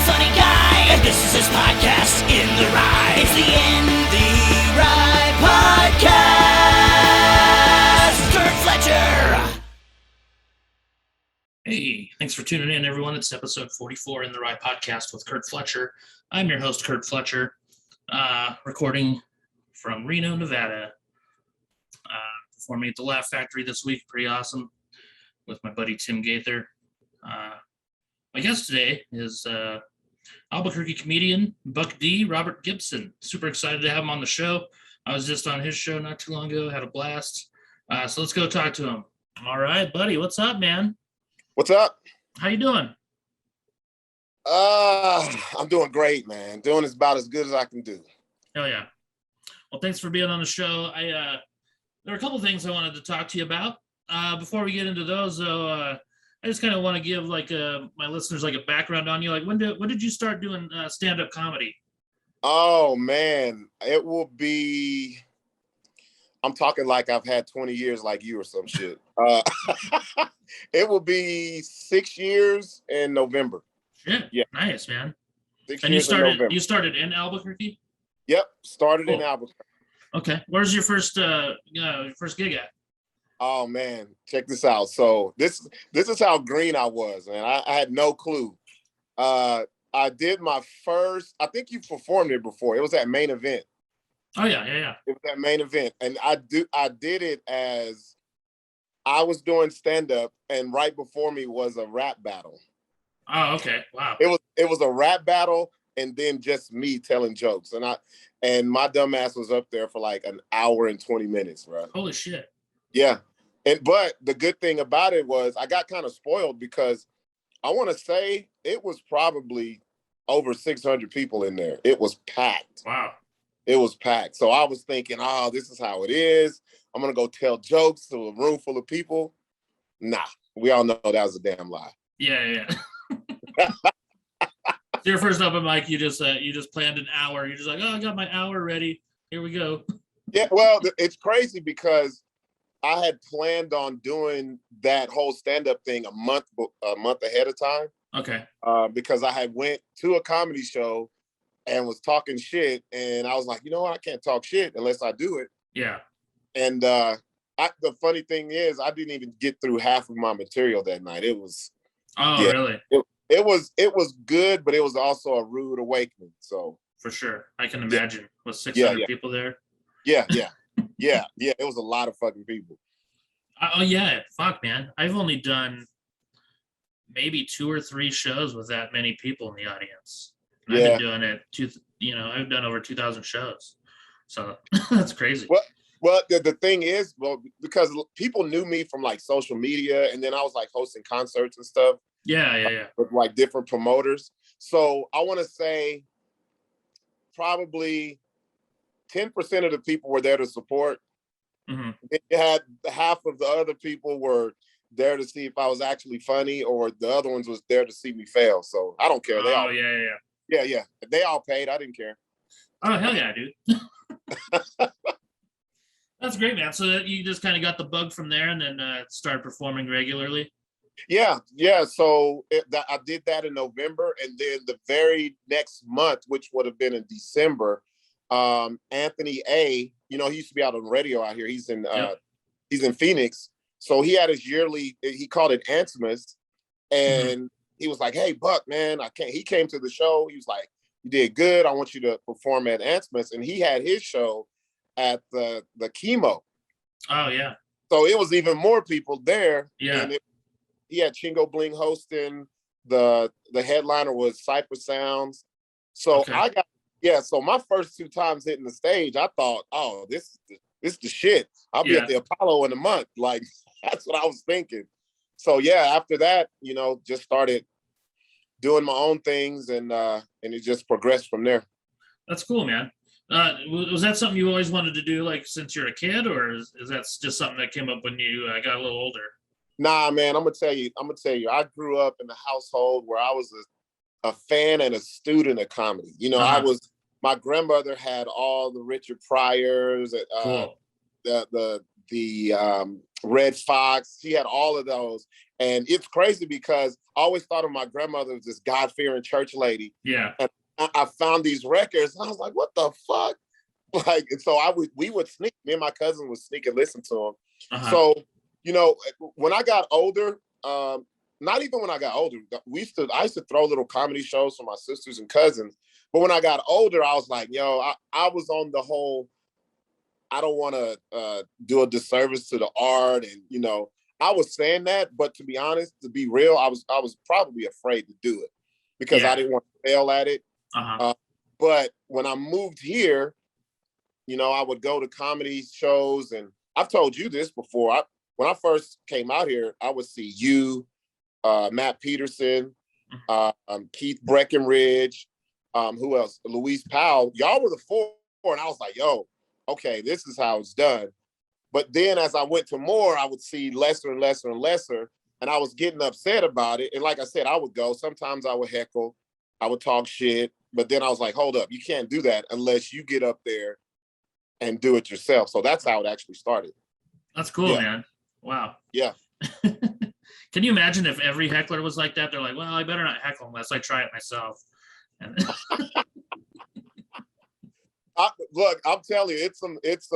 funny guy, and this is his podcast, In the Rye. It's the In the Rye Podcast. Curt Fletcher. Hey, thanks for tuning in, everyone. It's episode 44 in the Rye Podcast with Curt Fletcher. I'm your host, Curt Fletcher, recording from Reno, Nevada. Performing at the Laugh Factory this week. Pretty awesome. With my buddy Tim Gaither. My guest today is Albuquerque comedian Buck D, Robert Gipson. Super excited to have him on the show. I was just on his show not too long ago. Had a blast. So let's go talk to him. All right, buddy. What's up, man? What's up? How you doing? I'm doing great, man. Doing about as good as I can do. Hell yeah. Well, thanks for being on the show. There are a couple things I wanted to talk to you about. Before we get into those, though, I just kind of want to give my listeners a background on you. When did you start doing stand-up comedy? Oh man, it will be. I'm talking like I've had 20 years like you or some shit. It will be 6 years in November. Shit. Yeah. Nice, man. 6 and years you started in Albuquerque? Yep, started in Albuquerque. Okay. Where's your first gig at? Oh man, check this out. So this is how green I was, man. I had no clue. I did my first. I think you performed it before. It was at Main Event. Oh yeah. It was at Main Event, and I did it as I was doing stand up, and right before me was a rap battle. Oh, okay. Wow. It was a rap battle, and then just me telling jokes, and my dumb ass was up there for like an hour and 20 minutes, bro. Holy shit. Yeah. But the good thing about it was I got kind of spoiled because I want to say it was probably over 600 people in there. It was packed. Wow. It was packed. So I was thinking, oh, this is how it is. I'm going to go tell jokes to a room full of people. Nah, we all know that was a damn lie. Yeah. So your first open mic, you just planned an hour. You're just like, oh, I got my hour ready. Here we go. Yeah, well, it's crazy because I had planned on doing that whole stand-up thing a month ahead of time. Okay. Because I had went to a comedy show and was talking shit, and I was like, you know what, I can't talk shit unless I do it. Yeah. And the funny thing is, I didn't even get through half of my material that night. It was. Oh, yeah, really? It was good, but it was also a rude awakening. So for sure, I can imagine with 600 people there. Yeah. It was a lot of fucking people. Oh yeah, fuck, man. I've only done maybe 2 or 3 shows with that many people in the audience. I've been doing it. I've done over 2,000 shows, so that's crazy. Well, the thing is, because people knew me from like social media, and then I was like hosting concerts and stuff. Yeah. With like different promoters. So I want to say probably 10% of the people were there to support. Mm-hmm. You had half of the other people were there to see if I was actually funny, or the other ones was there to see me fail. So I don't care. Yeah. They all paid. I didn't care. Oh, hell yeah, dude. That's great, man. So you just kind of got the bug from there and then started performing regularly? Yeah. So I did that in November, and then the very next month, which would have been in December, Anthony A, he used to be out on the radio out here. He's in Phoenix. So he had his yearly, he called it Anthimus, and he was like, hey, Buck, man, he came to the show. He was like, you did good. I want you to perform at Anthimus. And he had his show at the Chemo. Oh, yeah. So it was even more people there. Yeah. And he had Chingo Bling hosting. The headliner was Cypress Sounds. So okay. So my first 2 times hitting the stage, I thought, oh, this is the shit. I'll be at the Apollo in a month. Like, that's what I was thinking. So yeah, after that, just started doing my own things, and it just progressed from there. That's cool, man. Was that something you always wanted to do, like since you're a kid, or is that just something that came up when you got a little older? Nah, man, I'm gonna tell you. I grew up in a household where I was a fan and a student of comedy. My grandmother had all the Richard Pryors, cool. the the Red Fox. She had all of those. And it's crazy because I always thought of my grandmother as this God-fearing church lady. Yeah. And I found these records and I was like, what the fuck? Like, and so we would sneak, me and my cousin would sneak and listen to them. Uh-huh. So, you know, when I got older, not even when I got older, I used to throw little comedy shows for my sisters and cousins. But when I got older, I was like, yo, I was on the whole, I don't want to do a disservice to the art. And, you know, I was saying that, but to be honest, to be real, I was probably afraid to do it because I didn't want to fail at it. Uh-huh. But when I moved here, you know, I would go to comedy shows, and I've told you this before. When I first came out here, I would see you, Matt Peterson, Keith Breckenridge, who else? Louise Powell. Y'all were the four, and I was like, yo, okay, this is how it's done. But then as I went to more, I would see lesser and lesser and lesser, and I was getting upset about it. And like I said, I would go. Sometimes I would heckle, I would talk shit, but then I was like, hold up, you can't do that unless you get up there and do it yourself. So that's how it actually started. That's cool, man. Wow. Yeah. Can you imagine if every heckler was like that? They're like, well, I better not heckle unless I try it myself. And look, I'm telling you, it's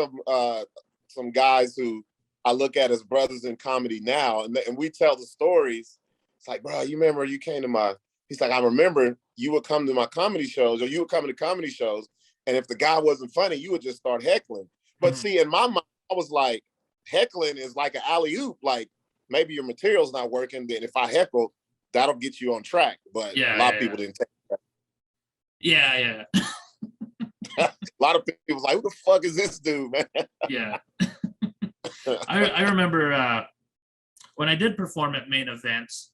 some guys who I look at as brothers in comedy now, and we tell the stories. It's like, bro, you remember you came to he's like, I remember you would come to my comedy shows, or you would come to comedy shows, and if the guy wasn't funny, you would just start heckling. But see, in my mind, I was like, heckling is like an alley-oop. Like, maybe your material's not working, then if I heckle, that'll get you on track. But a lot of people didn't take that. Yeah. A lot of people was like, who the fuck is this dude, man? Yeah. I remember when I did perform at main events,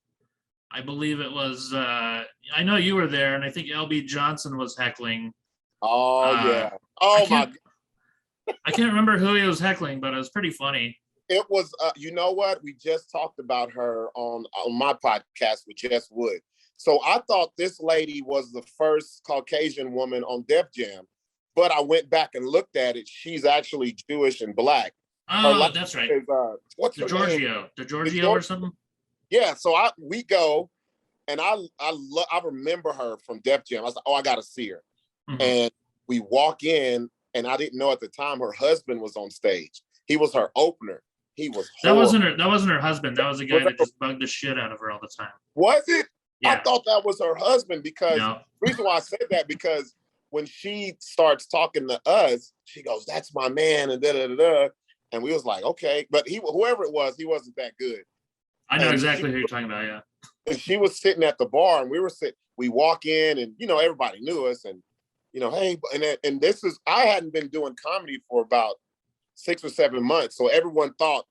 I believe it was, I know you were there, and I think LB Johnson was heckling. Oh, yeah. Oh, my God. I can't remember who he was heckling, but it was pretty funny. It was, you know what? We just talked about her on my podcast with Jess Wood. So I thought this lady was the first Caucasian woman on Def Jam, but I went back and looked at it. She's actually Jewish and Black. Oh, that's right. What's her name? DeGiorgio or something? Yeah, so we go, and I remember her from Def Jam. I was like, oh, I got to see her. Mm-hmm. And we walk in, and I didn't know at the time her husband was on stage. He was her opener. He was horrible. That wasn't her husband. That was a guy that just bugged the shit out of her all the time. Was it? Yeah. I thought that was her husband because the reason why I said that, because when she starts talking to us, she goes, that's my man, and da-da-da-da. And we was like, okay. But whoever it was, he wasn't that good. I know exactly who you're talking about, yeah. And she was sitting at the bar, and we walk in, and, you know, everybody knew us, and, you know, hey, and this is, I hadn't been doing comedy for about 6 or 7 months. So everyone thought,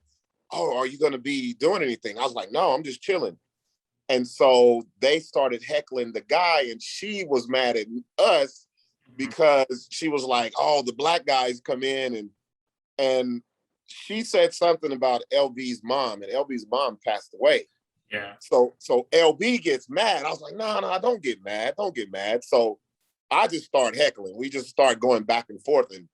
oh, are you going to be doing anything? I was like, no, I'm just chilling. And so they started heckling the guy, and she was mad at us because she was like, oh, the Black guys come in, and she said something about LB's mom, and LB's mom passed away. Yeah. So LB gets mad. I was like, no, don't get mad. Don't get mad. So I just started heckling. We just started going back and forth, and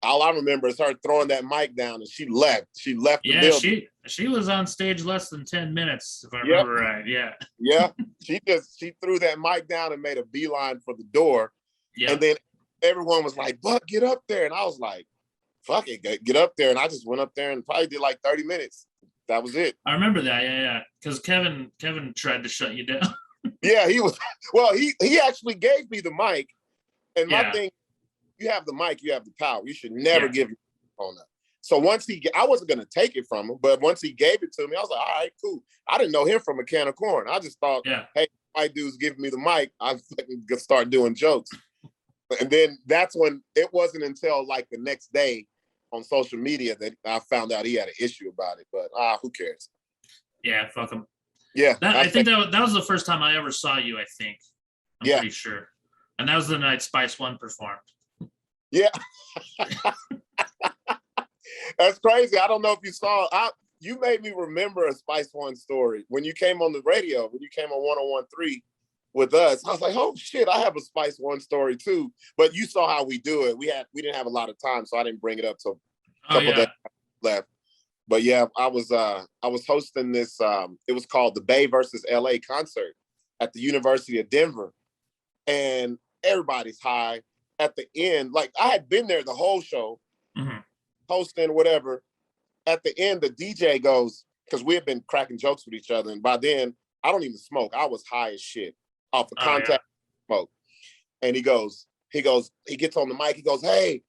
all I remember is her throwing that mic down, and she left. She left the building. She was on stage less than 10 minutes, if I remember right. Yeah. Yeah. She threw that mic down and made a beeline for the door. Yeah. And then everyone was like, Buck, get up there. And I was like, fuck it, get up there. And I just went up there and probably did like 30 minutes. That was it. I remember that. Yeah. Because Kevin tried to shut you down. Yeah, he actually gave me the mic. And my thing, you have the mic, you have the power. You should never give your on that. So once I wasn't going to take it from him, but once he gave it to me, I was like, all right, cool. I didn't know him from a can of corn. I just thought, hey, white dude's giving me the mic, I'm going to start doing jokes. And then that's when, it wasn't until like the next day on social media that I found out he had an issue about it. But who cares? Yeah, fuck him. Yeah. I think that was the first time I ever saw you, I think. I'm pretty sure. And that was the night Spice One performed. Yeah. That's crazy. I don't know if you saw, you made me remember a Spice One story. When you came on the radio, when you came on 101.3 with us, I was like, oh shit, I have a Spice One story too. But you saw how we do it. We didn't have a lot of time, so I didn't bring it up till a couple days left. But yeah, I was hosting this. It was called the Bay versus LA concert at the University of Denver, and everybody's high at the end. Like I had been there the whole show, hosting whatever. At the end, the DJ goes, because we had been cracking jokes with each other, and by then I don't even smoke. I was high as shit off of contact smoke. And he gets on the mic. He goes, "Hey,"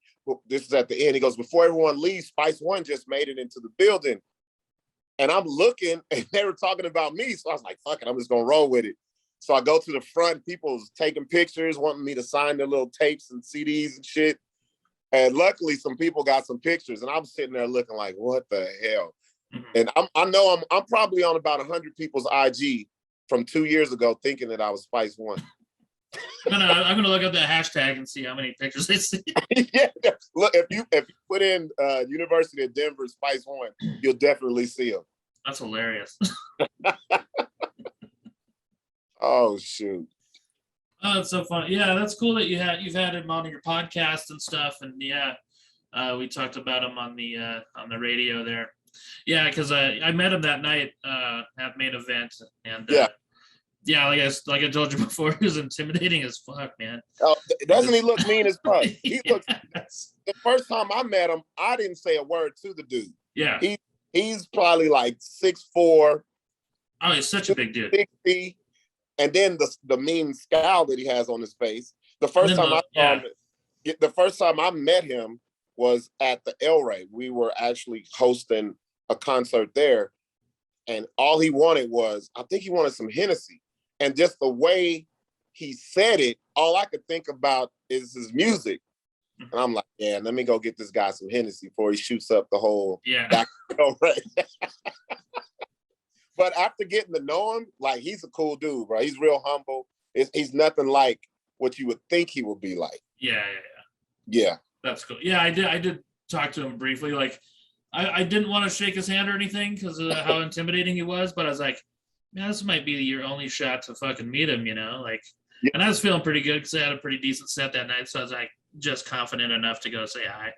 this is at the end. He goes, "Before everyone leaves, Spice One just made it into the building." And I'm looking, and they were talking about me. So I was like, fuck it, I'm just going to roll with it. So I go to the front. People's taking pictures, wanting me to sign their little tapes and CDs and shit. And luckily, some people got some pictures. And I'm sitting there looking like, what the hell? And I know I'm probably on about 100 people's IG from 2 years ago thinking that I was Spice One. I'm gonna look up that hashtag and see how many pictures they see. Yeah, look, if you put in University of Denver Spice One, you'll definitely see them. That's hilarious. Oh shoot! Oh, it's so fun. Yeah, that's cool that you've had him on your podcast and stuff. And yeah, we talked about him on the radio there. Yeah, because I met him that night at Main Event, and yeah, like I told you before, he was intimidating as fuck, man. Oh, doesn't he look mean as fuck? He looks. Yes. The first time I met him, I didn't say a word to the dude. Yeah, he's probably like 6'4". Oh, he's such a big dude. 60, and then the mean scowl that he has on his face. The first time I met him was at the El Rey. We were actually hosting a concert there, and all he wanted was, I think he wanted some Hennessy. And just the way he said it, all I could think about is his music. And I'm like, yeah, let me go get this guy some Hennessy before he shoots up the whole back. But after getting to know him, like, he's a cool dude, bro. He's real humble. He's nothing like what you would think he would be like. Yeah. That's cool. Yeah, I did talk to him briefly. Like, I didn't want to shake his hand or anything because of how intimidating he was, but I was like, man, this might be your only shot to fucking meet him, you know? Like, and I was feeling pretty good because I had a pretty decent set that night, so I was like just confident enough to go say hi.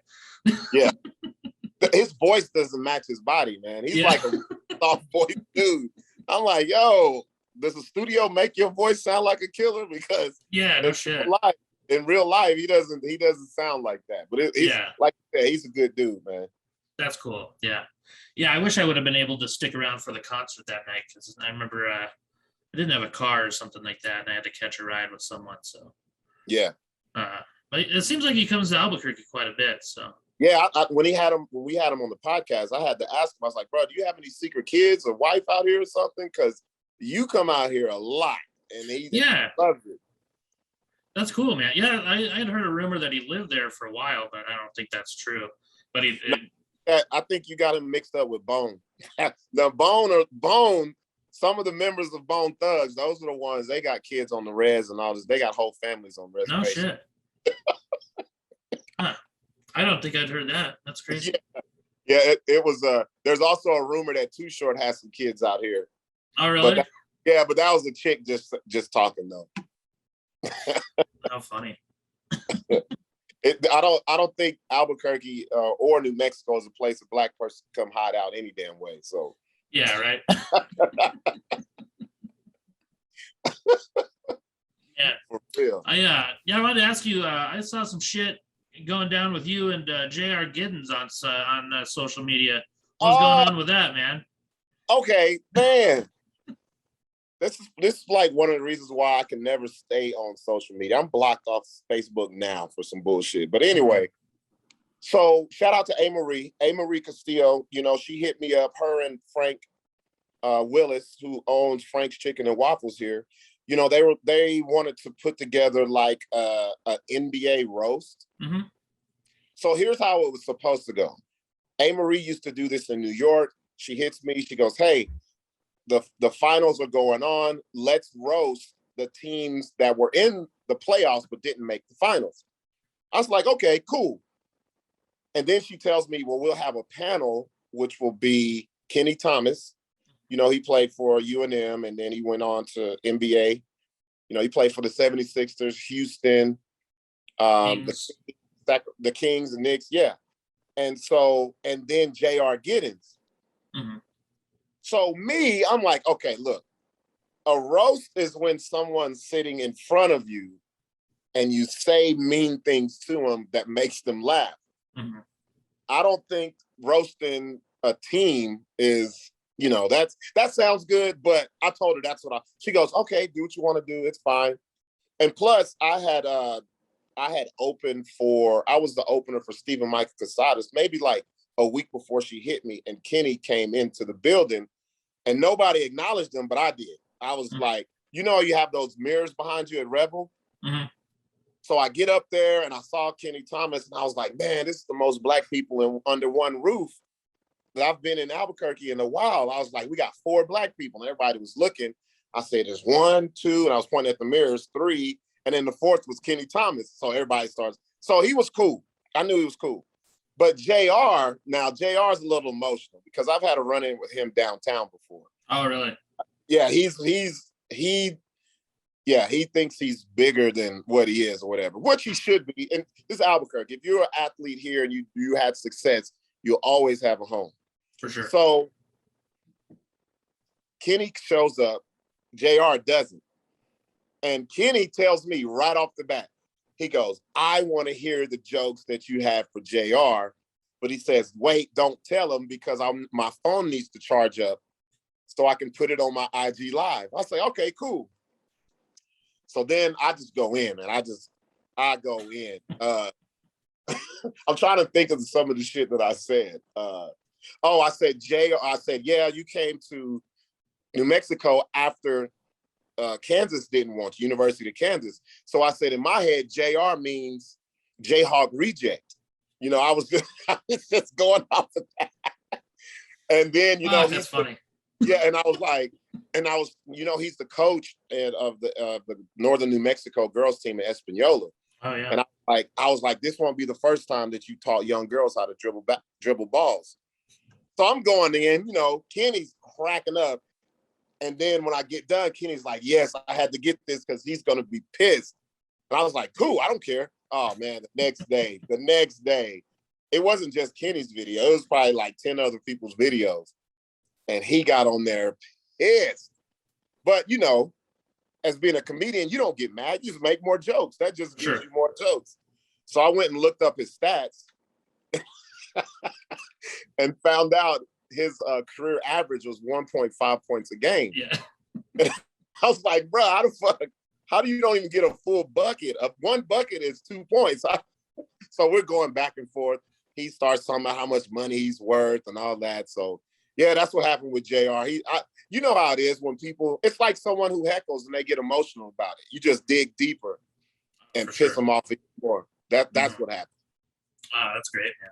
Yeah. His voice doesn't match his body, man. He's like a soft voice dude. I'm like, yo, does the studio make your voice sound like a killer? Because no shit. In real life, he doesn't sound like that. But like you said, he's a good dude, man. That's cool. Yeah, I wish I would have been able to stick around for the concert that night because I remember I didn't have a car or something like that, and I had to catch a ride with someone. So yeah, but it seems like he comes to Albuquerque quite a bit. So yeah, when we had him on the podcast, I had to ask him. I was like, bro, do you have any secret kids or wife out here or something? Because you come out here a lot, and he loves it. That's cool, man. Yeah, I had heard a rumor that he lived there for a while, but I don't think that's true. But I think you got him mixed up with Bone. The Bone, some of the members of Bone Thugs, those are the ones, they got kids on the res and all this. They got whole families on reservations. No shit. Huh. I don't think I'd heard that. That's crazy. Yeah, it was, there's also a rumor that Too Short has some kids out here. Oh, really? But that was a chick just talking, though. How funny. I don't think Albuquerque or New Mexico is a place a black person can come hide out any damn way. So yeah, right. Yeah, for real. I wanted to ask you. I saw some shit going down with you and J.R. Giddens on social media. What's going on with that, man? Okay, man. This is like one of the reasons why I can never stay on social media. I'm blocked off Facebook now for some bullshit. But anyway, so shout out to A. Marie Castillo. You know, she hit me up, her and Frank Willis, who owns Frank's Chicken and Waffles here. You know, they wanted to put together like an NBA roast. Mm-hmm. So here's how it was supposed to go. A. Marie used to do this in New York. She hits me. She goes, hey, the finals are going on. Let's roast the teams that were in the playoffs but didn't make the finals. I was like, okay, cool. And then she tells me, well, we'll have a panel, which will be Kenny Thomas. You know, he played for UNM, and then he went on to NBA. You know, he played for the 76ers, Houston, the Kings, the Knicks, yeah. And then J.R. Giddens. Mm-hmm. So me, I'm like, okay, look, a roast is when someone's sitting in front of you and you say mean things to them that makes them laugh. Mm-hmm. I don't think roasting a team is, that sounds good, but I told her she goes, okay, do what you want to do. It's fine. And plus I was the opener for Stephen Michael Casadas, maybe like a week before she hit me, and Kenny came into the building and nobody acknowledged him, but I did. I was like, you have those mirrors behind you at Rebel. Mm-hmm. So I get up there and I saw Kenny Thomas and I was like, man, this is the most Black people under one roof that I've been in Albuquerque in a while. I was like, we got 4 Black people, and everybody was looking. I said, there's 1, 2, and I was pointing at the mirrors, 3, and then the 4th was Kenny Thomas. So everybody starts. So he was cool. I knew he was cool. But JR is a little emotional because I've had a run-in with him downtown before. Oh, really? Yeah, he thinks he's bigger than what he is or whatever, which he should be. And this is Albuquerque. If you're an athlete here and you had success, you'll always have a home. For sure. So Kenny shows up, JR doesn't. And Kenny tells me right off the bat, he goes, I want to hear the jokes that you have for JR. But he says, wait, don't tell him because my phone needs to charge up so I can put it on my IG Live. I say, okay, cool. So then I just go in, man. I go in. I'm trying to think of some of the shit that I said. I said, yeah, you came to New Mexico after Kansas didn't want you, University of Kansas. So I said, in my head, JR means Jayhawk reject. I was just going off of that. And then, that's funny. Yeah, and I was like, he's the coach of the Northern New Mexico girls team at Espanola. Oh yeah. And I was like, this won't be the first time that you taught young girls how to dribble balls. So I'm going in, Kenny's cracking up. And then when I get done, Kenny's like, yes, I had to get this because he's going to be pissed. And I was like, cool, I don't care. Oh, man, the next day, it wasn't just Kenny's video. It was probably like 10 other people's videos. And he got on there pissed. But, as being a comedian, you don't get mad. You just make more jokes. That just gives you more jokes. So I went and looked up his stats and found out his career average was 1.5 points a game. Yeah. I was like, bro, how do you don't even get a full bucket? One bucket is 2 points. So we're going back and forth. He starts talking about how much money he's worth and all that. So yeah, that's what happened with JR. You know how it is when people, it's like someone who heckles and they get emotional about it. You just dig deeper and piss them off even more. That's what happened. Oh, that's great, man.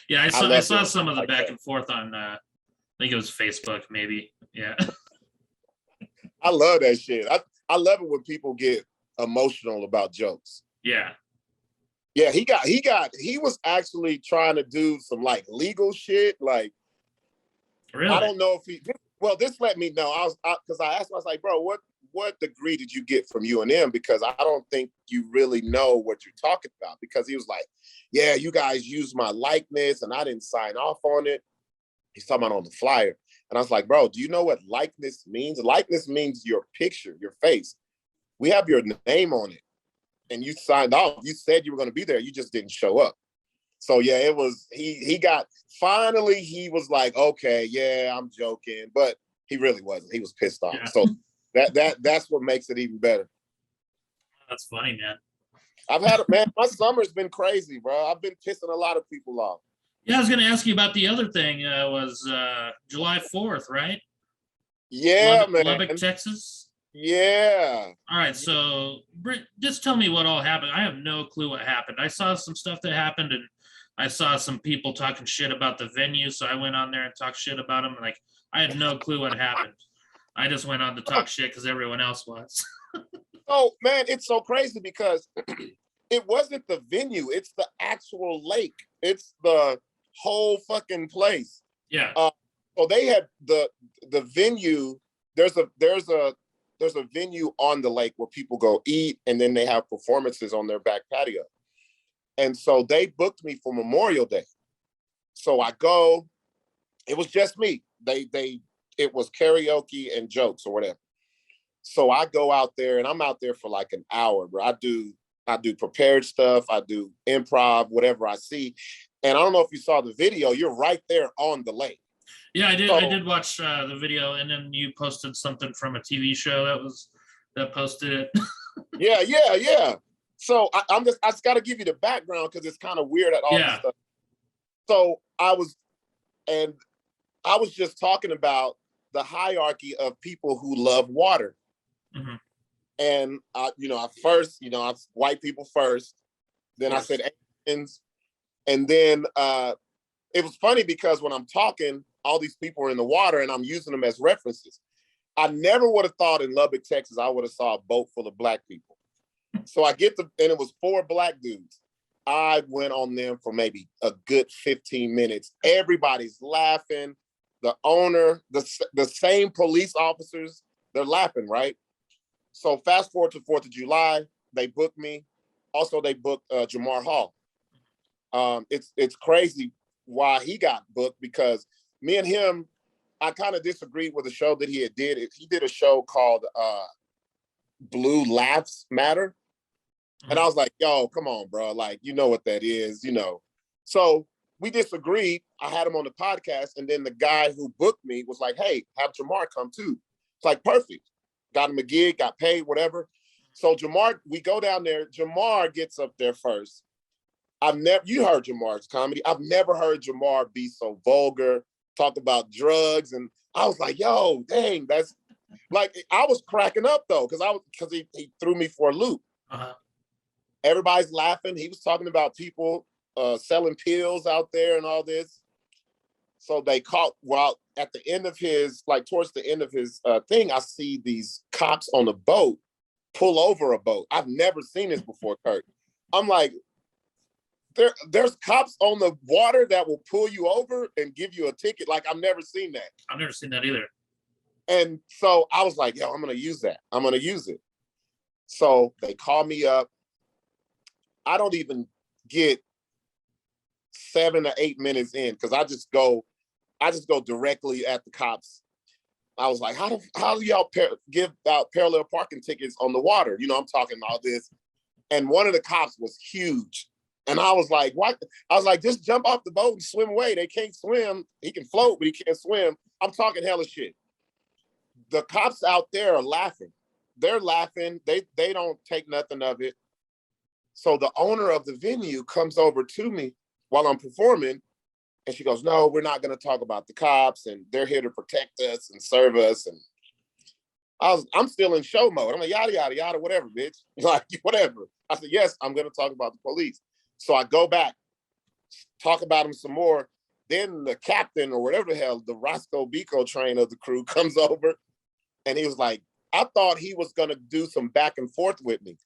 Yeah, I saw some of the back and forth on, I think it was Facebook, maybe. Yeah. I love that shit. I love it when people get emotional about jokes. Yeah. Yeah, he was actually trying to do some like legal shit. Like, really? I don't know if this let me know. Because I asked him, I was like, bro, what degree did you get from UNM? Because I don't think you really know what you're talking about. Because he was like, yeah, you guys used my likeness and I didn't sign off on it. He's talking about on the flyer. And I was like, bro, do you know what likeness means? Likeness means your picture, your face. We have your name on it. And you signed off. You said you were going to be there. You just didn't show up. So yeah, it was, he finally was like, okay, yeah, I'm joking. But he really wasn't. He was pissed off. Yeah. So that's what makes it even better. That's funny, man. My summer's been crazy, bro. I've been pissing a lot of people off. Yeah, I was going to ask you about the other thing. Was July 4th, right? Yeah, man. Lubbock, Texas? Yeah. All right, so just tell me what all happened. I have no clue what happened. I saw some stuff that happened, and I saw some people talking shit about the venue, so I went on there and talked shit about them. Like, I had no clue what happened. I just went on to talk shit because everyone else was. Oh, man, it's so crazy because it wasn't the venue. It's the actual lake. It's the whole fucking place. Yeah. So they had the venue. There's a venue on the lake where people go eat, and then they have performances on their back patio. And so they booked me for Memorial Day. So I go, It was just me. It was karaoke and jokes or whatever. So I go out there and I'm out there for like an hour, bro. I do prepared stuff. I do improv, whatever I see. And I don't know if you saw the video. You're right there on the lake. Yeah, I did. So, I did watch the video, and then you posted something from a TV show that posted it. yeah. So I just got to give you the background because it's kind of weird at all this stuff. So I was just talking about the hierarchy of people who love water. Mm-hmm. And first, I white people first. Then I said Asians, and then it was funny because when I'm talking, all these people are in the water, and I'm using them as references. I never would have thought in Lubbock, Texas, I would have saw a boat full of black people. So and it was 4 black dudes. I went on them for maybe a good 15 minutes. Everybody's laughing. The owner, the same police officers, they're laughing, right? So fast forward to 4th of July, they booked me. Also, they booked Jamar Hall. It's crazy why he got booked because me and him, I kind of disagreed with the show that he did. He did a show called Blue Laughs Matter. And I was like, yo, come on, bro. Like, you know what that is, So we disagreed. I had him on the podcast. And then the guy who booked me was like, hey, have Jamar come too. It's like, perfect. Got him a gig, got paid, whatever. So Jamar, we go down there. Jamar gets up there first. You heard Jamar's comedy. I've never heard Jamar be so vulgar, talk about drugs. And I was like, yo, dang, that's like, I was cracking up though, because he threw me for a loop. Uh-huh. Everybody's laughing. He was talking about people selling pills out there and all this. So they caught, at the end of towards the end of his thing, I see these cops on a boat pull over a boat. I've never seen this before, Curt. I'm like, there's cops on the water that will pull you over and give you a ticket. Like, I've never seen that. I've never seen that either. And so I was like, yo, I'm going to use that. I'm going to use it. So they call me up. I don't even get 7 or 8 minutes in because I just go directly at the cops. I was like, how do y'all give out parallel parking tickets on the water? I'm talking all this. And one of the cops was huge. And I was like, what? I was like, just jump off the boat and swim away. They can't swim. He can float, but he can't swim. I'm talking hella shit. The cops out there are laughing. They're laughing. They don't take nothing of it. So the owner of the venue comes over to me while I'm performing, and she goes, no, we're not going to talk about the cops, and they're here to protect us and serve us. And I'm still in show mode. I'm like, yada, yada, yada, whatever, bitch. Like, whatever. I said, yes, I'm going to talk about the police. So I go back, talk about them some more. Then the captain or whatever the hell, the Roscoe Beco train of the crew comes over, and he was like, I thought he was going to do some back and forth with me.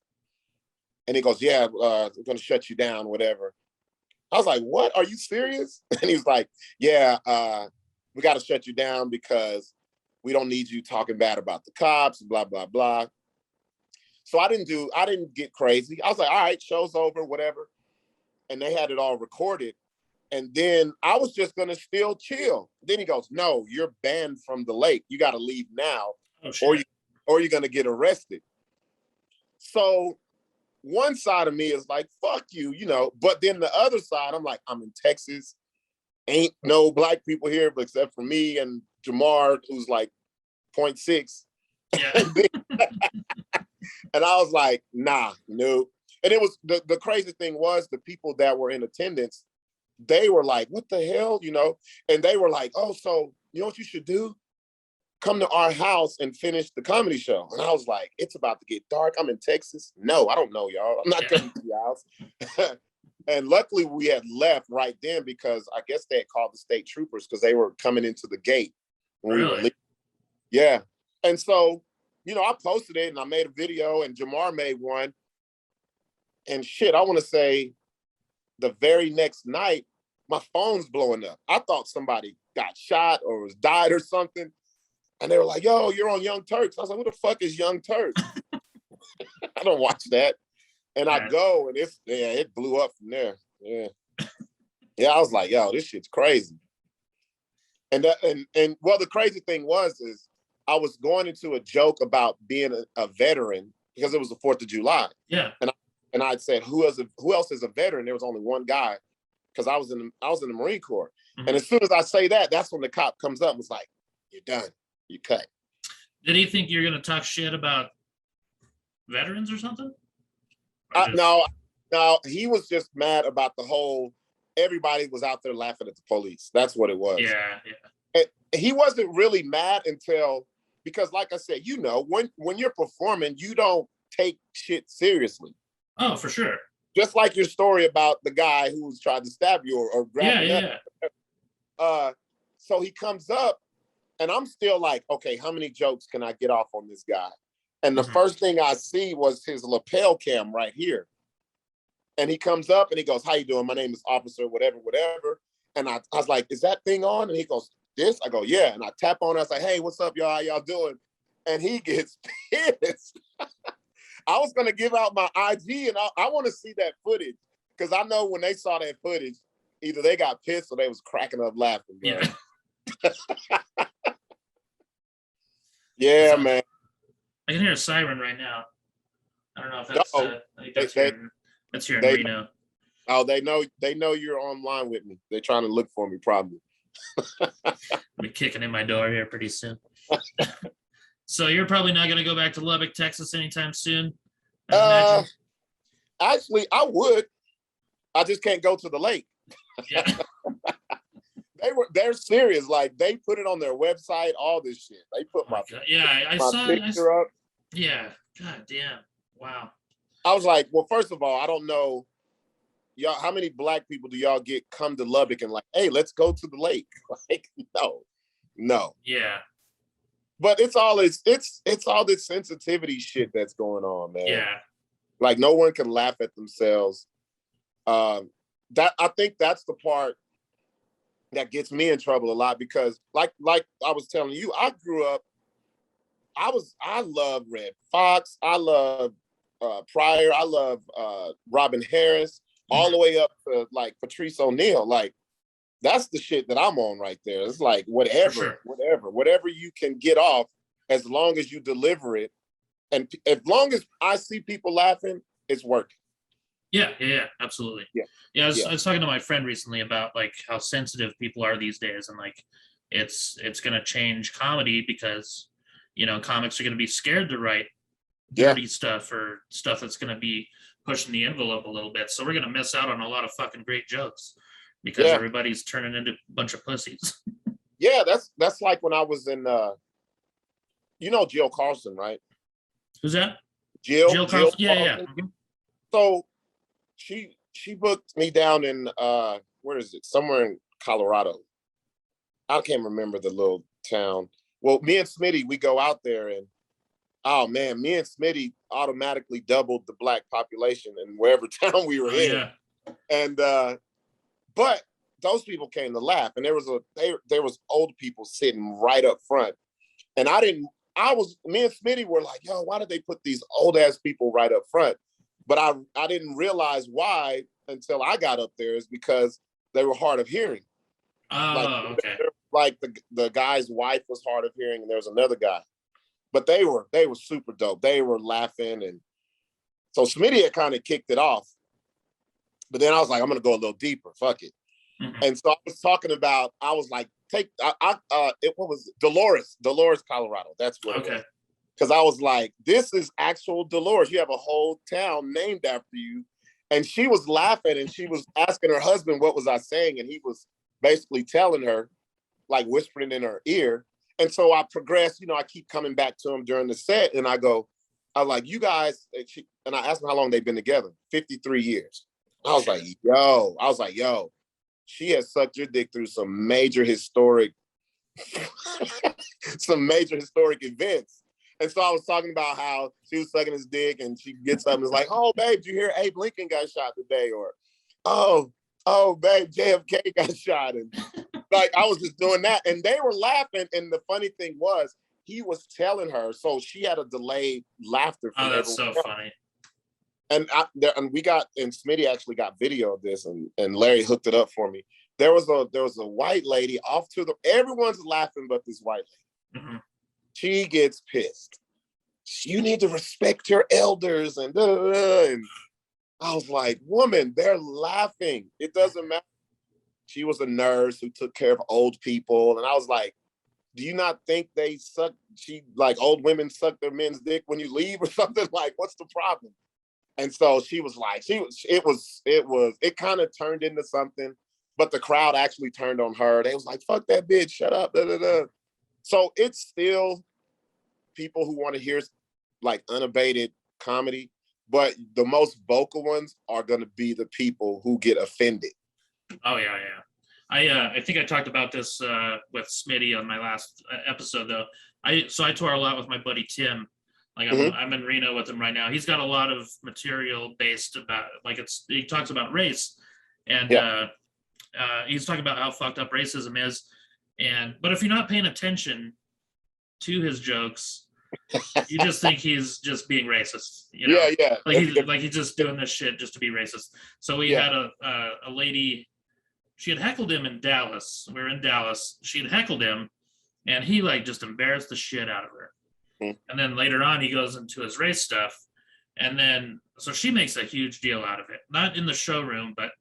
And he goes, yeah, we're going to shut you down, whatever. I was like, what? Are you serious? And he was like, yeah, we got to shut you down because we don't need you talking bad about the cops, blah, blah, blah. So I didn't get crazy. I was like, all right, show's over, whatever. And they had it all recorded. And then I was just going to still chill. Then he goes, no, you're banned from the lake. You got to leave now or you're going to get arrested. So one side of me is like, fuck you, but then the other side, I'm like, I'm in Texas. Ain't no black people here, but except for me and Jamar, who's like 0.6. Yeah. And I was like, nah, no. And it was the crazy thing was the people that were in attendance, they were like, what the hell, And they were like, oh, so you know what you should do? Come to our house and finish the comedy show. And I was like, it's about to get dark. I'm in Texas. No, I don't know, y'all. I'm not coming to your house. And luckily we had left right then because I guess they had called the state troopers because they were coming into the gate. When we were leaving. Yeah. And so, I posted it and I made a video and Jamar made one. And shit, I want to say the very next night, my phone's blowing up. I thought somebody got shot or was died or something. And they were like, yo, you're on Young Turks. I was like, who the fuck is Young Turks? I don't watch that. And I go and it blew up from there. Yeah. Yeah, I was like, yo, this shit's crazy. And well, the crazy thing is I was going into a joke about being a veteran because it was the 4th of July. Yeah. And I'd said, who else is a veteran? There was only one guy because I was in the Marine Corps. Mm-hmm. And as soon as I say that, that's when the cop comes up and was like, "You're done. You cut." Did he think you're going to talk shit about veterans or something? No, he was just mad about the whole, everybody was out there laughing at the police. That's what it was. Yeah. And he wasn't really mad until, because like I said, when you're performing, you don't take shit seriously. Oh, for sure. Just like your story about the guy who was trying to stab you or grab you. Yeah. So he comes up and I'm still like, okay, how many jokes can I get off on this guy? And the first thing I see was his lapel cam right here. And he comes up and he goes, "How you doing? My name is Officer whatever. And I was like, "Is that thing on?" And he goes, "This?" I go, "Yeah." And I tap on it. I was like, "Hey, what's up, y'all? How y'all doing?" And he gets pissed. I was going to give out my IG and I want to see that footage because I know when they saw that footage, either they got pissed or they was cracking up laughing. Bro. Yeah. Yeah, man. I can hear a siren right now. I don't know if that's, I think that's here in Reno. Oh, they know you're online with me. They're trying to look for me probably. I'll be kicking in my door here pretty soon. So you're probably not going to go back to Lubbock, Texas anytime soon? Actually, I would. I just can't go to the lake. Yeah. They're serious. Like they put it on their website, all this shit. They put my picture up. Yeah. God damn. Wow. I was like, well, first of all, I don't know. Y'all, how many black people do y'all get come to Lubbock and like, hey, let's go to the lake? Like, no. Yeah. But it's all this sensitivity shit that's going on, man. Yeah. Like no one can laugh at themselves. That I think that's the part that gets me in trouble a lot because like I was telling you, I grew up, I love Red Fox, I love Pryor, I love Robin Harris, all the way up to like Patrice O'Neal. Like that's the shit that I'm on right there. It's like whatever you can get off as long as you deliver it. And as long as I see people laughing, it's working. Yeah, absolutely. Yeah, I was talking to my friend recently about like how sensitive people are these days, and like it's going to change comedy because comics are going to be scared to write dirty stuff or stuff that's going to be pushing the envelope a little bit. So we're going to miss out on a lot of fucking great jokes because everybody's turning into a bunch of pussies. Yeah, that's like when I was in Jill Carlson, right? Who's that? Jill Carlson. Yeah. Mm-hmm. So she booked me down in where is it? Somewhere in Colorado. I can't remember the little town. Well, me and Smitty, we go out there and oh man, me and Smitty automatically doubled the black population in wherever town we were in. Yeah. And but those people came to laugh, and there was old people sitting right up front. And me and Smitty were like, yo, why did they put these old ass people right up front? But I didn't realize why until I got up there is because they were hard of hearing. Oh, okay. Like the guy's wife was hard of hearing, and there was another guy. But they were super dope. They were laughing, and so Smitty had kind of kicked it off. But then I was like, I'm gonna go a little deeper. Fuck it. Mm-hmm. And so I was talking about. I was like, what was it? Dolores, Colorado. That's what. Okay. Because I was like, this is actual Dolores. You have a whole town named after you. And she was laughing and she was asking her husband, what was I saying? And he was basically telling her, like whispering in her ear. And so I progressed, I keep coming back to him during the set. And I was like, you guys, and I asked him how long they've been together. 53 years. I was like, yo, she has sucked your dick through some major historic events. And so I was talking about how she was sucking his dick and she gets up and is like, oh, babe, did you hear Abe Lincoln got shot today? Or, oh, babe, JFK got shot. And like, I was just doing that. And they were laughing. And the funny thing was, he was telling her, so she had a delayed laughter from that's so else. funny. And Smitty actually got video of this and Larry hooked it up for me. There was a white lady off to the. Everyone's laughing, but this white lady. Mm-hmm. She gets pissed. You need to respect your elders and da, da, da. And I was like, woman, they're laughing. It doesn't matter. She was a nurse who took care of old people, and I was like, do you not think they suck? Old women suck their men's dick when you leave or something? Like, what's the problem? And so she was like, it kind of turned into something, but the crowd actually turned on her. They was like, fuck that bitch, shut up, da, da, da. So it's still people who want to hear like unabated comedy, but the most vocal ones are going to be the people who get offended. Oh yeah. I think I talked about this with Smitty on my last episode though. I tour a lot with my buddy Tim. Like I'm in Reno with him right now. He's got a lot of material based about he talks about race, and he's talking about how fucked up racism is. But if you're not paying attention to his jokes, you just think he's just being racist. You know? Yeah. He's just doing this shit just to be racist. So we had a lady. She had heckled him in Dallas. We were in Dallas. She had heckled him, and he just embarrassed the shit out of her. And then later on, he goes into his race stuff. And then, so she makes a huge deal out of it. Not in the showroom, but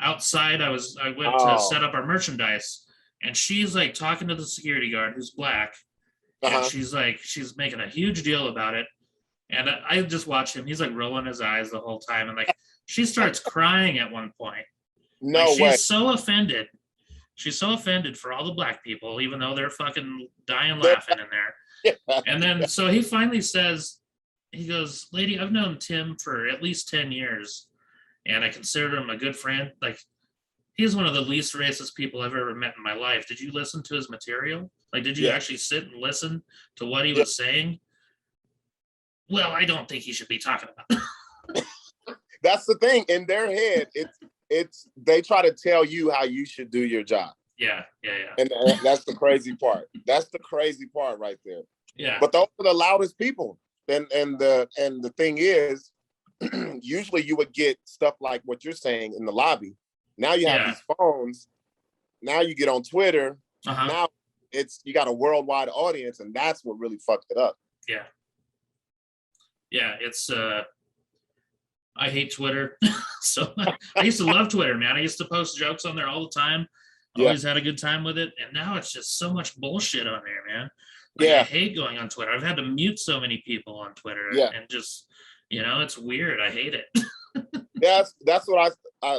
outside. I went to set up our merchandise, and she's talking to the security guard who's black. And she's making a huge deal about it. And I just watched him. He's rolling his eyes the whole time. And she starts crying at one point. No way. She's so offended. She's so offended for all the black people, even though they're fucking dying laughing in there. And then, so he finally says, he goes, lady, I've known Tim for at least 10 years, and I consider him a good friend. He's one of the least racist people I've ever met in my life. Did you listen to his material? Did you actually sit and listen to what he was saying? Well, I don't think he should be talking about it. That's the thing. In their head, it's they try to tell you how you should do your job. Yeah. And that's the crazy part. That's the crazy part right there. Yeah. But those are the loudest people. And the thing is, usually you would get stuff like what you're saying in the lobby. Now you have these phones. Now you get on Twitter. Now you got a worldwide audience, and that's what really fucked it up. Yeah. It's I hate Twitter. So I used to love Twitter, man. I used to post jokes on there all the time. Always had a good time with it. And now it's just so much bullshit on there, man. I hate going on Twitter. I've had to mute so many people on Twitter. And just, it's weird. I hate it. That's what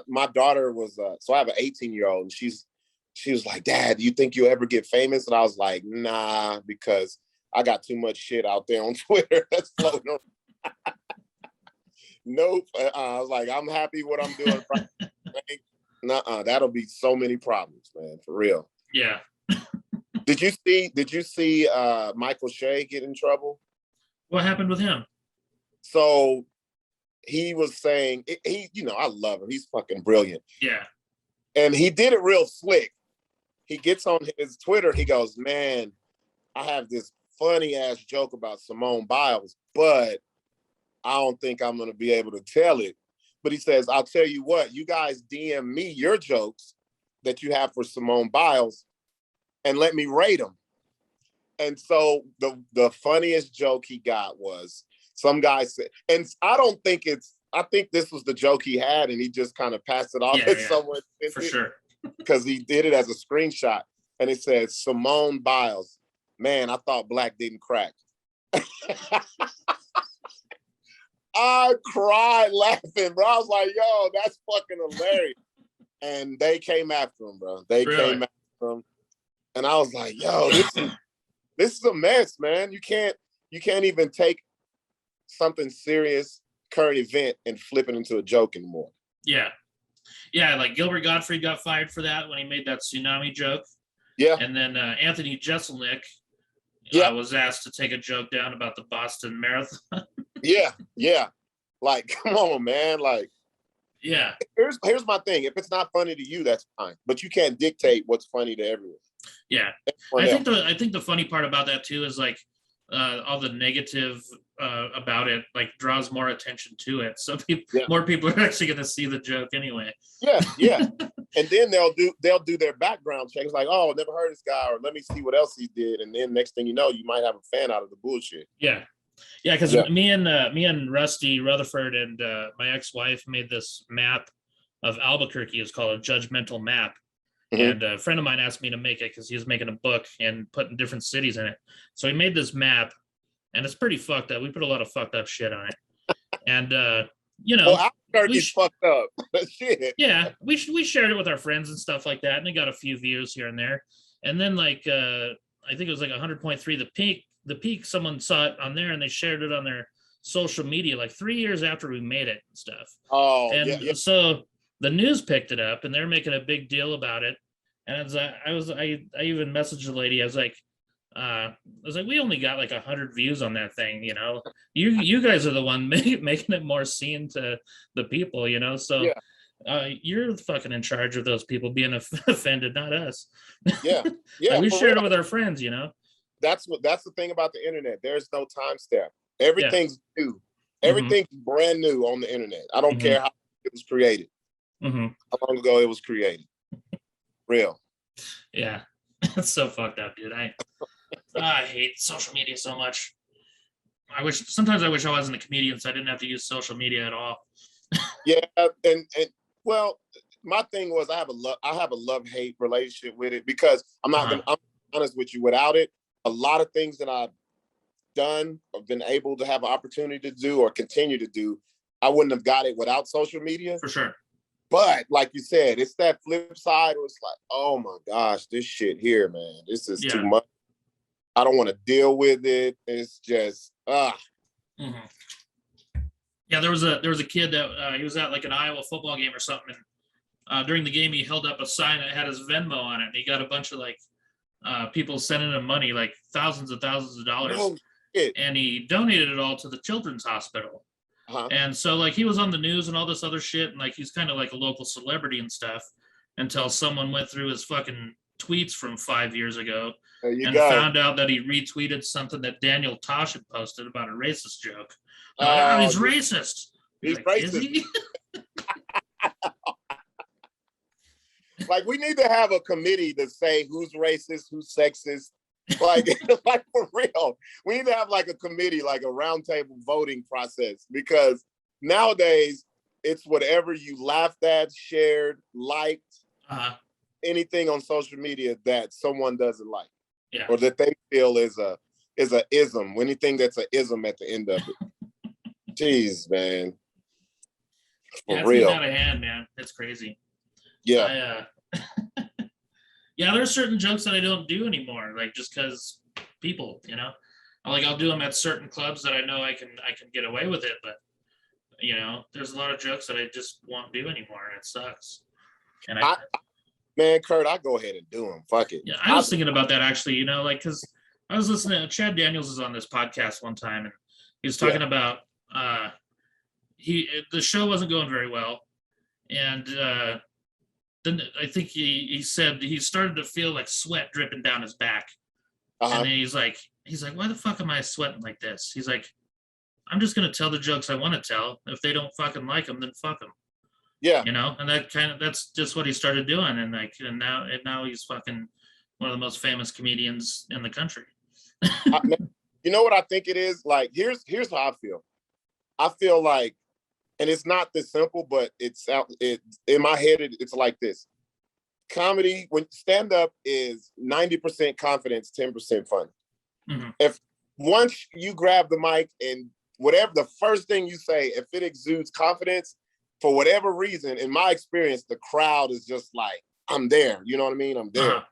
my daughter was, so I have an 18-year-old, and she was like, Dad, do you think you'll ever get famous? And I was like, nah, because I got too much shit out there on Twitter that's floating around. Nope. I was like, I'm happy what I'm doing. Nuh-uh, that'll be so many problems, man, for real. Yeah. Did you see Michael Shea get in trouble? What happened with him? So he was saying, I love him. He's fucking brilliant. Yeah. And he did it real slick. He gets on his Twitter. He goes, man, I have this funny ass joke about Simone Biles, but I don't think I'm going to be able to tell it. But he says, I'll tell you what, you guys DM me your jokes that you have for Simone Biles and let me rate them. And so the funniest joke he got was some guy said, and I think this was the joke he had, and he just kind of passed it off at someone. For sure. Because he did it as a screenshot. And it says, Simone Biles, man, I thought black didn't crack. I cried laughing, bro. I was like, yo, that's fucking hilarious. And they came after him, bro. They came after him. And I was like, yo, this is a mess, man. You can't even take something serious, current event, and flip it into a joke anymore. Yeah. Like Gilbert Gottfried got fired for that when he made that tsunami joke. Yeah. And then Anthony Jeselnik was asked to take a joke down about the Boston Marathon. Yeah. Like, come on, man. Like, yeah. Here's my thing. If it's not funny to you, that's fine. But you can't dictate what's funny to everyone. Yeah. I think the funny part about that too is all the negative about it like draws more attention to it. So Yeah. more people are actually going to see the joke anyway. Yeah. And then they'll do their background check. It's like, oh, never heard of this guy, or let me see what else he did. And then next thing you know, you might have a fan out of the bullshit. Yeah. Yeah, because me and Rusty Rutherford and my ex-wife made this map of Albuquerque. It's called a judgmental map. Mm-hmm. And a friend of mine asked me to make it because he was making a book and putting different cities in it. So he made this map, and it's pretty fucked up. We put a lot of fucked up shit on it. And well, Albuquerque's fucked up. Shit. Yeah, we shared it with our friends and stuff like that, and it got a few views here and there. And then I think it was like 100.3 the peak, someone saw it on there and they shared it on their social media like 3 years after we made it and stuff. Oh, and so the news picked it up and they're making a big deal about it. And I even messaged the lady. I was like, we only got like 100 views on that thing, you know. You guys are the one making it more seen to the people, you know. So you're fucking in charge of those people being offended, not us. Yeah. Like we shared it with our friends, you know. That's the thing about the internet. There's no time stamp. Everything's new. Everything's brand new on the internet. I don't care how it was created. How long ago it was created. Real. Yeah. It's so fucked up, dude. I hate social media so much. Sometimes I wish I wasn't a comedian so I didn't have to use social media at all. Yeah, and well, my thing was I have a love-hate relationship with it because I'm honest with you, without it, a lot of things that I've done or been able to have an opportunity to do or continue to do, I wouldn't have got it without social media. For sure. But like you said, it's that flip side where it's like, oh my gosh, this shit here, man, this is too much. I don't want to deal with it. It's just Yeah, there was a kid that he was at like an Iowa football game or something, and during the game he held up a sign that had his Venmo on it, and he got a bunch of like people sending him money, like thousands of dollars. Oh, and he donated it all to the children's hospital. And so like he was on the news and all this other shit, and like he's kind of like a local celebrity and stuff until someone went through his fucking tweets from 5 years ago and found out that he retweeted something that Daniel Tosh had posted about a racist joke. Like, he's racist. He's like, racist. Is he? Like, we need to have a committee to say who's racist, who's sexist. Like, like for real. We need to have like a committee, like a roundtable voting process, because nowadays it's whatever you laughed at, shared, liked, anything on social media that someone doesn't like, or that they feel is a ism. Anything that's a ism at the end of it. Jeez, man. For it's real. getting out of hand, man. It's crazy. Yeah. Yeah, there's certain jokes that I don't do anymore, like just because people, you know, like I'll do them at certain clubs that I know I can get away with it, but you know, there's a lot of jokes that I just won't do anymore, and it sucks. And man, Curt, I go ahead and do them. Fuck it. Yeah, I was thinking about that actually, you know, like because I was listening to Chad Daniels is on this podcast one time, and he was talking about the show wasn't going very well, and then I think he said he started to feel like sweat dripping down his back. And then he's like, why the fuck am I sweating like this? He's like, I'm just going to tell the jokes I want to tell. If they don't fucking like them, then fuck them. Yeah. You know, and that's just what he started doing. And now he's fucking one of the most famous comedians in the country. You know what I think it is? Like, here's how I feel. I feel like, and it's not this simple, but it's in my head, it's like this. Comedy, when stand-up is 90% confidence, 10% fun. If once you grab the mic and whatever the first thing you say, if it exudes confidence, for whatever reason, in my experience, the crowd is just like, I'm there. You know what I mean? I'm there.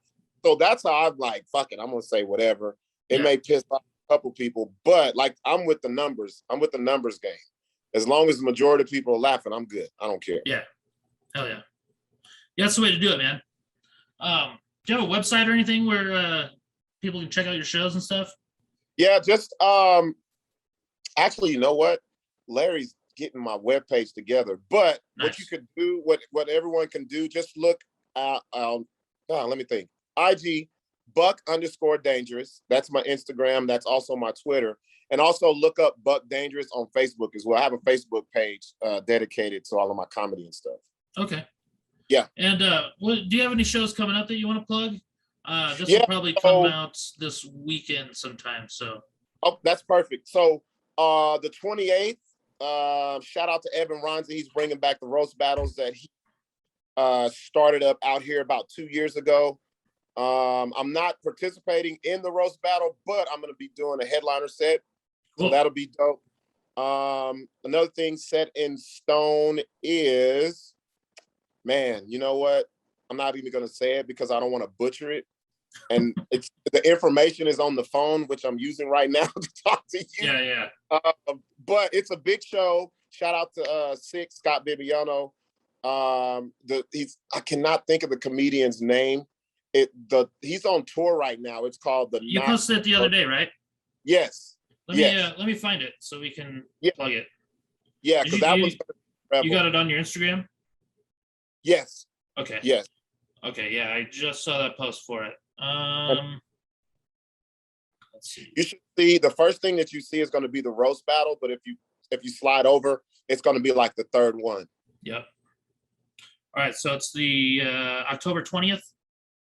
So that's how I'm like, fuck it, I'm gonna say whatever. It may piss off a couple people, but like I'm with the numbers. I'm with the numbers game. As long as the majority of people are laughing, I'm good. I don't care. Yeah. Hell yeah. Yeah, that's the way to do it, man. Do you have a website or anything where people can check out your shows and stuff? Yeah, just actually, you know what? Larry's getting my webpage together. But what you could do, what everyone can do, just look let me think. IG Buck_dangerous. That's my Instagram. That's also my Twitter. And also look up Buck Dangerous on Facebook as well. I have a Facebook page dedicated to all of my comedy and stuff. Okay. Yeah. And do you have any shows coming up that you want to plug? This will probably come out this weekend sometime. So. Oh, that's perfect. So the 28th, shout out to Evan Ronzi. He's bringing back the roast battles that he started up out here about 2 years ago. I'm not participating in the roast battle, but I'm going to be doing a headliner set. So that'll be dope. Another thing set in stone is, man, you know what? I'm not even going to say it because I don't want to butcher it. And it's the information is on the phone, which I'm using right now to talk to you. Yeah. But it's a big show. Shout out to Six, Scott Bibiano. I cannot think of the comedian's name. He's on tour right now. It's called the. You posted it the other day, right? Yes. Let me find it so we can plug it. Yeah, because that was. You got it on your Instagram? Yes. Okay. Yes. Okay. Yeah, I just saw that post for it. Let's see. You should see the first thing that you see is going to be the roast battle, but if you slide over, it's going to be like the third one. Yep. All right, so it's the October 20th.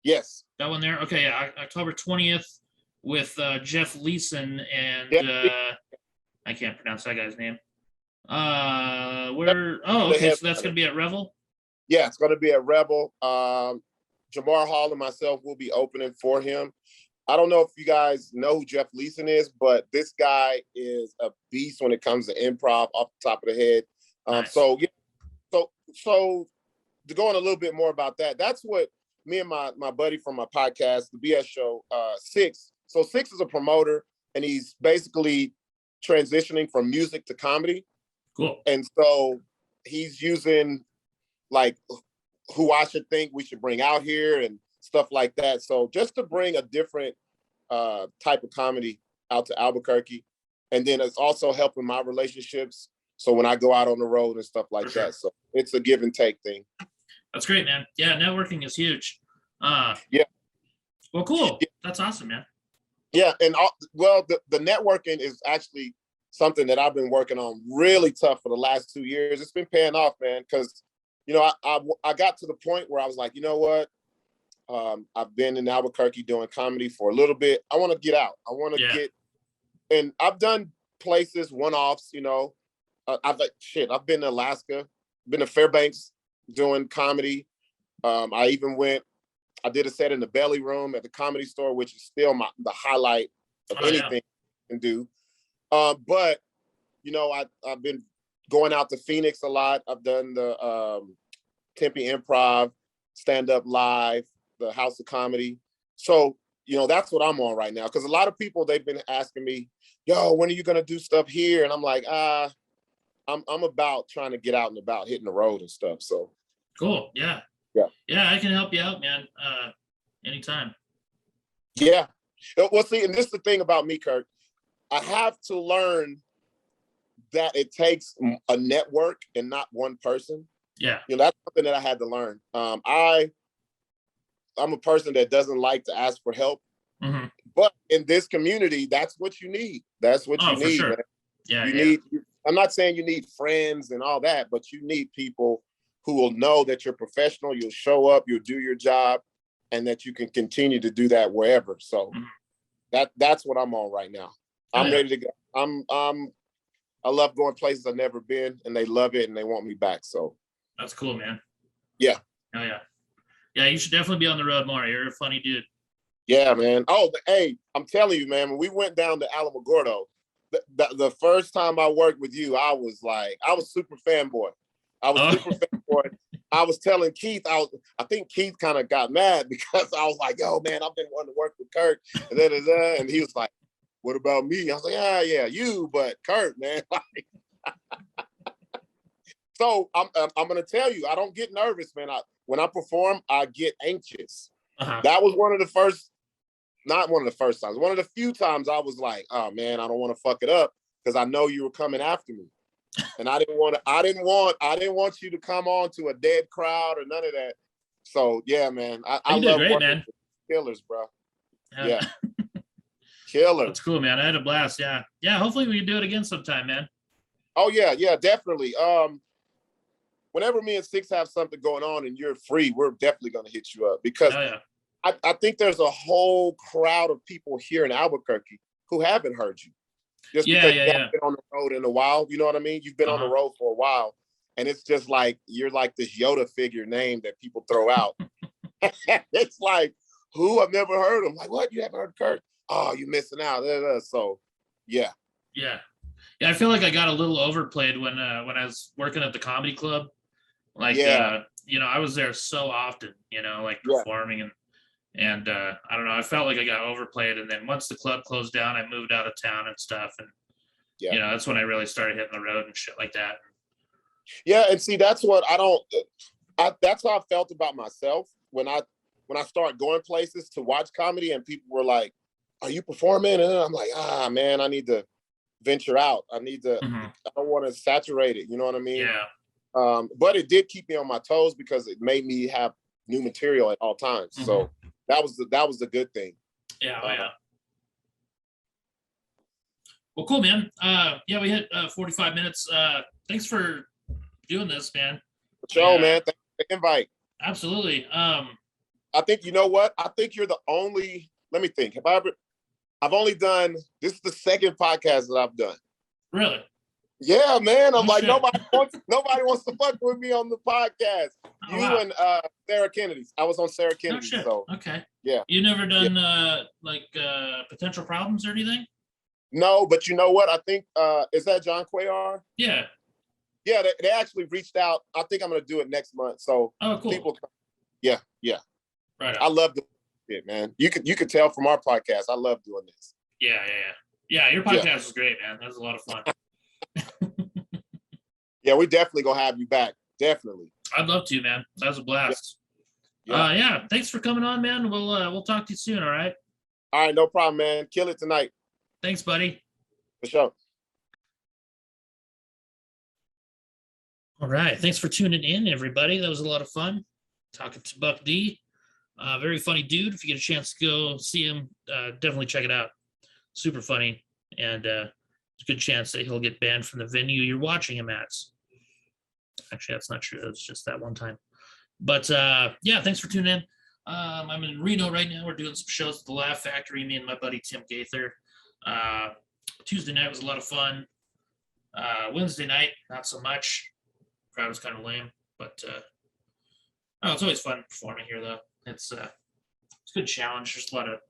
Yes. That one there. Okay, yeah, October 20th with Jeff Leeson and I can't pronounce that guy's name. Okay, so that's gonna be at Revel. Yeah, it's gonna be at Revel. Jamar Hall and myself will be opening for him. I don't know if you guys know who Jeff Leeson is, but this guy is a beast when it comes to improv off the top of the head. Nice. So to go on a little bit more about that, that's what me and my buddy from my podcast, the BS show, Six. So Six is a promoter, and he's basically transitioning from music to comedy. Cool. And so he's using like who I should think we should bring out here and stuff like that. So just to bring a different type of comedy out to Albuquerque. And then it's also helping my relationships. So when I go out on the road and stuff like that. So it's a give and take thing. That's great, man. Yeah, networking is huge. Yeah. Well, cool. Yeah. That's awesome, man. Yeah, and the networking is actually something that I've been working on really tough for the last 2 years. It's been paying off, man, because, you know, I got to the point where I was like, you know what? I've been in Albuquerque doing comedy for a little bit. I want to get out. I want to get, and I've done places, one-offs, you know. I've been to Alaska, been to Fairbanks doing comedy. I did a set in the Belly Room at the Comedy Store, which is still the highlight of anything I can do. But, you know, I've been going out to Phoenix a lot. I've done the Tempe Improv, Stand Up Live, the House of Comedy. So, you know, that's what I'm on right now. Because a lot of people, they've been asking me, yo, when are you going to do stuff here? And I'm like, I'm about trying to get out and about, hitting the road and stuff. So cool. Yeah. I can help you out, man. Anytime. Yeah. Well, see, and this is the thing about me, Curt. I have to learn that it takes a network and not one person. Yeah. You know, that's something that I had to learn. I'm a person that doesn't like to ask for help. Mm-hmm. But in this community, that's what you need. That's what you need. For sure. Man. Yeah. You need. I'm not saying you need friends and all that, but you need people who will know that you're professional, you'll show up, you'll do your job, and that you can continue to do that wherever. So that's what I'm on right now. I'm ready to go. I love going places I've never been, and they love it and they want me back. So that's cool, man. Yeah. Oh yeah. Yeah, you should definitely be on the road more. You're a funny dude. Yeah, man. Oh, hey, I'm telling you, man, when we went down to Alamogordo, the first time I worked with you, I was super fanboy. I was telling Keith, I think Keith kind of got mad because I was like, yo, man, I've been wanting to work with Curt. And he was like, what about me? I was like, yeah, you, but Curt, man. So I'm going to tell you, I don't get nervous, man. When I perform, I get anxious. Uh-huh. That was one of the few times I was like, oh man, I don't want to fuck it up because I know you were coming after me. And I didn't want you to come on to a dead crowd or none of that. So yeah, man, I love working with killers, bro. Yeah. Killer. That's cool, man. I had a blast. Yeah. Yeah. Hopefully we can do it again sometime, man. Oh yeah, yeah, definitely. Whenever me and Six have something going on and you're free, we're definitely gonna hit you up because Oh, yeah. I think there's a whole crowd of people here in Albuquerque who haven't heard you. Just because you haven't been on the road in a while, you know what I mean? You've been on the road for a while, and it's just like you're like this Yoda figure name that people throw out. It's like, who? I've never heard him. Like, what? You haven't heard Curt? Oh, you're missing out. So, yeah. Yeah. Yeah. I feel like I got a little overplayed when I was working at the comedy club. Like, I was there so often, like performing and I don't know, I felt like I got overplayed. And then once the club closed down, I moved out of town and stuff. And, that's when I really started hitting the road and shit like that. Yeah. And see, that's what that's how I felt about myself when I started going places to watch comedy and people were like, are you performing? And I'm like, man, I need to venture out. I don't want to saturate it. You know what I mean? Yeah. But it did keep me on my toes because it made me have new material at all times. So that was the good thing. Yeah. Yeah. Well, cool, man. We hit 45 minutes. Thanks for doing this, man. Show, man. Thanks for the invite. Absolutely. I think, you know what? I think you're the only, let me think. I've only done, this is the second podcast that I've done. Really? Yeah, man. I'm like, nobody wants to fuck with me on the podcast. And Sarah Kennedy's. I was on Sarah Kennedy's. So okay. Yeah. You never done potential problems or anything? No, but you know what? I think is that John Cuellar? Yeah. Yeah, they actually reached out. I think I'm gonna do it next month. So cool. People, yeah. Right. I love doing it, man. You could tell from our podcast. I love doing this. Yeah. Your podcast is great, man. That was a lot of fun. Yeah, we definitely gonna have you back. Definitely. I'd love to, man. That was a blast. Yeah. Thanks for coming on, man. We'll talk to you soon. All right. All right, no problem, man. Kill it tonight. Thanks, buddy. For sure. All right. Thanks for tuning in, everybody. That was a lot of fun talking to Buck D. Very funny dude. If you get a chance to go see him, definitely check it out. Super funny. And there's a good chance that he'll get banned from the venue you're watching him at. Actually, that's not true. It's just that one time. But thanks for tuning in. I'm in Reno right now. We're doing some shows at the Laugh Factory, me and my buddy Tim Gaither. Tuesday night was a lot of fun. Wednesday night, not so much. Crowd was kind of lame, but it's always fun performing here, though. It's a good challenge. There's a lot of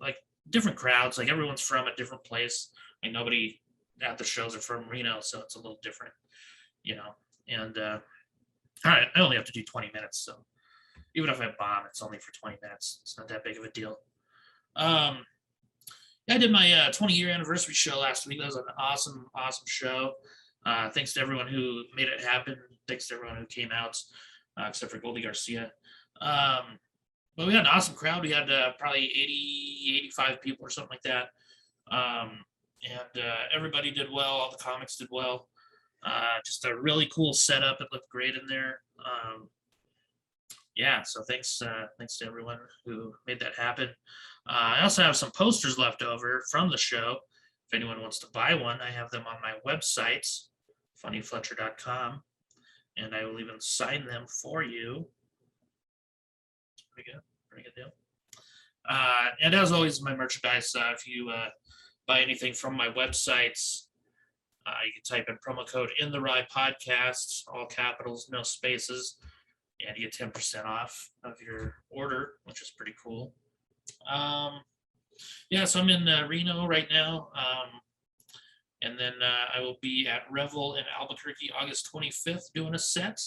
different crowds. Like everyone's from a different place. Like nobody at the shows are from Reno, so it's a little different, And all right, I only have to do 20 minutes, so even if I bomb, it's only for 20 minutes. It's not that big of a deal. I did my 20-year anniversary show last week. That was an awesome show. Thanks to everyone who made it happen. Thanks to everyone who came out, except for Goldie Garcia. But we had an awesome crowd. We had probably 80, 85 people or something like that. And everybody did well. All the comics did well. Just a really cool setup. It looked great in there. So thanks to everyone who made that happen. I also have some posters left over from the show. If anyone wants to buy one, I have them on my website, funnyfletcher.com, and I will even sign them for you. Pretty good deal. And as always, my merchandise, if you buy anything from my websites, you can type in promo code In the Rye Podcast, all capitals, no spaces, and you get 10% off of your order, which is pretty cool. So I'm in Reno right now. And then I will be at Revel in Albuquerque August 25th doing a set.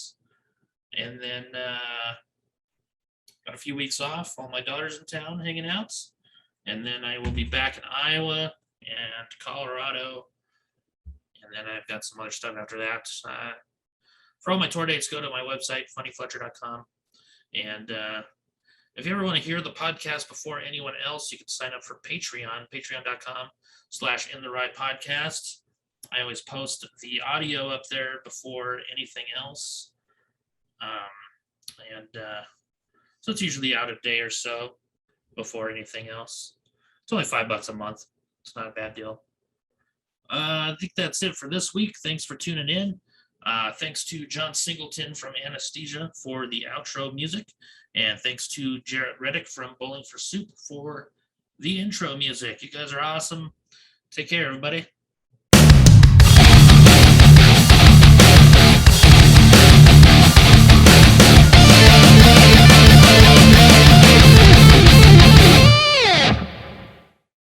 And then got a few weeks off. All my daughter's in town hanging out. And then I will be back in Iowa and Colorado. And then I've got some other stuff after that. For all my tour dates, go to my website, funnyfletcher.com. And if you ever want to hear the podcast before anyone else, you can sign up for Patreon, patreon.com/InTheRidePodcast. I always post the audio up there before anything else. So it's usually out a day or so before anything else. It's only $5 a month. It's not a bad deal. I think that's it for this week. Thanks for tuning in. Thanks to John Singleton from Anesthesia for the outro music. And thanks to Jarrett Reddick from Bowling for Soup for the intro music. You guys are awesome. Take care, everybody.